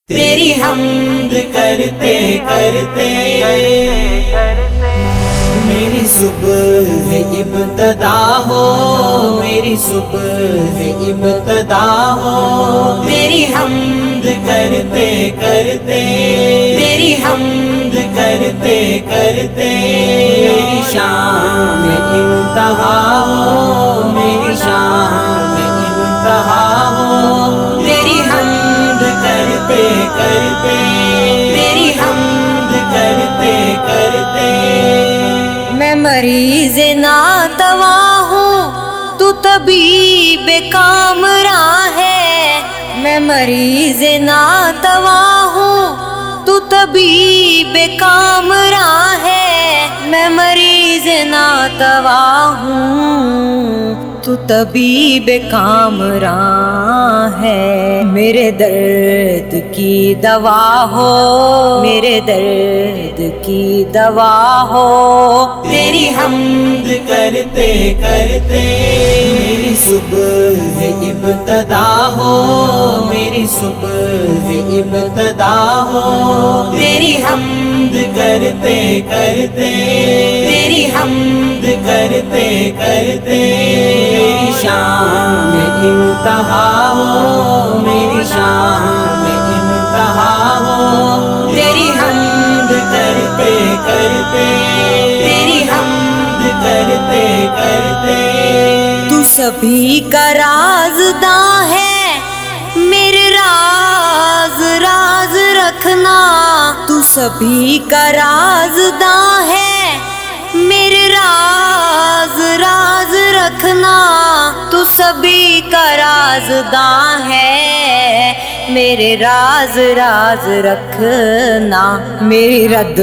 تیری حمد کرتے کرتے میری صبح ابتدا ہو، میری صبح ابتدا ہو، تیری حمد کرتے کرتے، تیری حمد کرتے کرتے میری شام میں انتہا ہو، میری شام میں انتہا ہو، تیری حمد کرتے کرتے، تیری حمد کرتے کرتے میں مریض ناتوا ہوں، تو طبیب کامراں ہے۔ میں مریض ناتوا ہوں، تو طبیب کامراں ہے۔ میں مریض ناتوا ہوں، تو طبیب کامراں ہے۔ میرے درد کی دوا ہو، میرے درد کی دوا ہو، تیری حمد کرتے کرتے میری صبح ابتدا ہو، میری صبح ابتدا ہو، تیری حمد کرتے کرتے، تیری حمد کرتے کرتے میری شام میں انتہا ہو، میری شام میں انتہا ہو، تیری حمد کرتے کرتے، تیری حمد کرتے کرتے تو سبھی کا رازداں ہے، میرے راز راز رکھنا۔ تو سبھی کا رازداں ہے، میرے راز راز رکھنا۔ تو سبھی کا رازداں ہے، میرے راز راز رکھنا۔ میری رد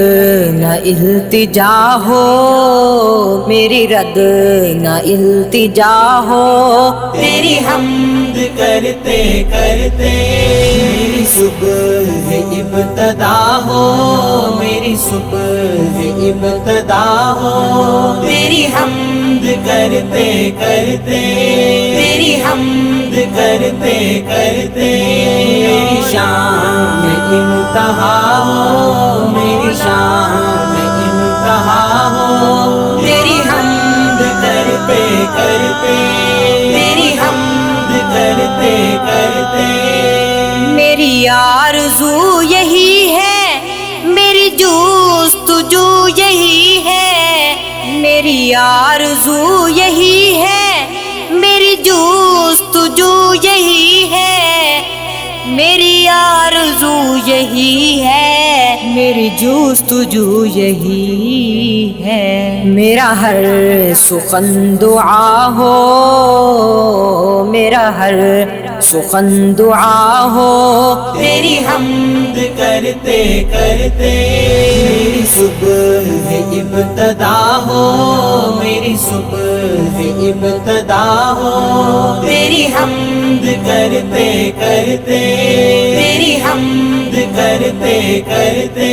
نہ التجا ہو، میری رد نہ التجا ہو، تیری حمد کرتے کرتے میری صبح ابتدا ہو، میری صبح ابتدا ہو، تیری حمد کرتے کرتے، تیری حمد کرتے کرتے میری شام میں انتہا ہو، میری شام میں انتہا ہو، تیری حمد کرتے کرتے، تیری حمد کرتے کرتے میری آرزو یہی ہے، میری جستجو یہی ہے۔ میری آرزو یہی ہے، میری جستجو یہی ہے۔ میری آرزو یہی ہے، میری جستجو یہی ہے۔ میرا ہر سخن دعا ہو، میرا ہر سخن دعا ہو، تیری حمد کرتے کرتے میری صبح ابتدا ہو، میری صبح ابتدا ہو، تیری حمد کرتے کرتے، تیری حمد کرتے کرتے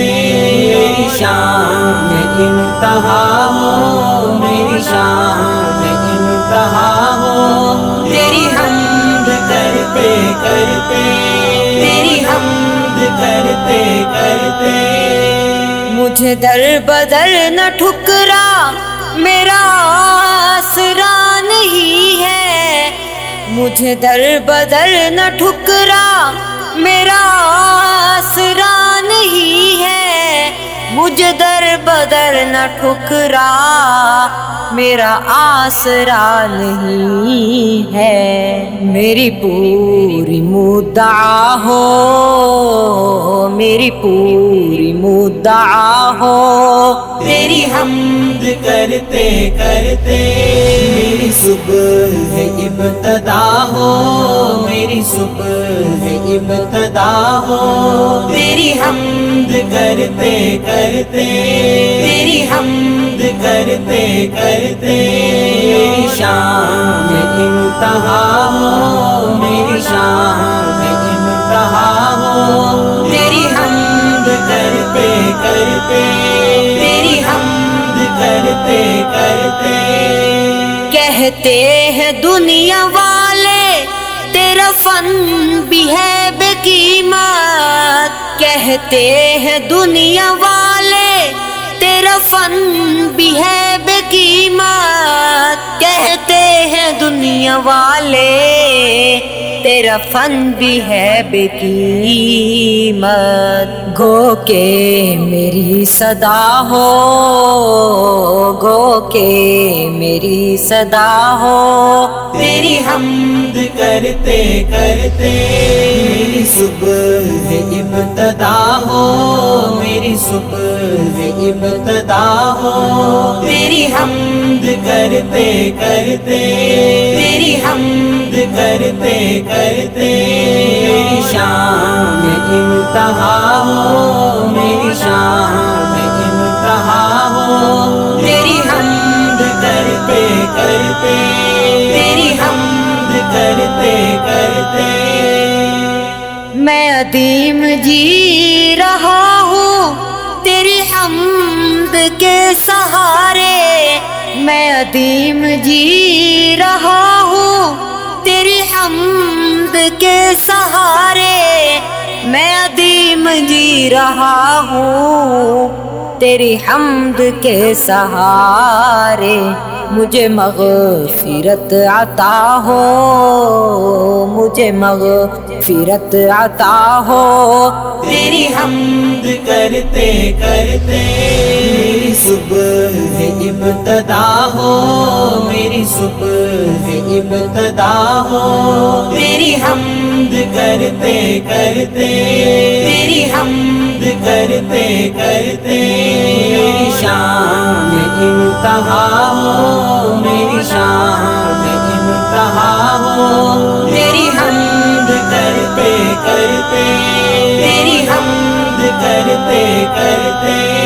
میری شام میں انتہا ہو، میری شام میں انتہا ہو، تیری حمد کرتے کرتے، تیری حمد کرتے کرتے مجھے در بدر نہ ٹھکرا، میرا آسرا نہیں ہے۔ مجھے در بدر نہ ٹھکرا، میرا آسرا نہیں ہے۔ مجھے در بدر نہ ٹھکرا، میرا آسرا نہیں ہے۔ میری پوری مدعا ہو، میری پوری مدعا ہو، تیری حمد کرتے کرتے میری صبح ابتدا ہو، میری صبح ابتدا ہو، تیری حمد کرتے کرتے، تیری حمد کرتے کرتے میری شام میں انتہا ہو، میری شام میں انتہا ہو، تیری حمد کرتے کرتے، تیری حمد کرتے کرتے کہتے ہیں دنیا والے تیرا فن بھی ہے بے قیمت، کہتے ہیں دنیا والے تیرا فن بھی ہے بے قیمت، کہتے ہیں دنیا والے تیرا فن بھی ہے بے قیمت۔ گو کہ میری صدا ہو، گو کہ میری صدا ہو، تیری حمد کرتے کرتے میری صبح ہے ابتدا ہو، میری صبح ہے ابتدا ہو، تیری حمد کرتے کرتے تیری حمد کرتے کرتے میری شان میں انتہا ہو، میری شان میں انتہا ہو، تیری حمد کرتے کرتے تیری حمد کرتے کرتے میں عدیم جی رہا ہوں تیری حمد کے سہارے، میں عدیم جی رہا ہوں تیری حمد کے سہارے، میں عدیم جی رہا ہوں تیری حمد کے سہارے۔ مجھے مغفرت عطا ہو، مجھے مغفرت عطا ہو، تیری حمد کرتے کرتے میری صبح ہے ابتدا ہو، میری صبح ہے ابتدا ہو، تیری حمد کرتے کرتے تیری حمد کرتے کرتے میری شان میں انتہا ہو، میری شان میں انتہا ہو، تیری حمد کرتے کرتے تیری حمد کرتے کرتے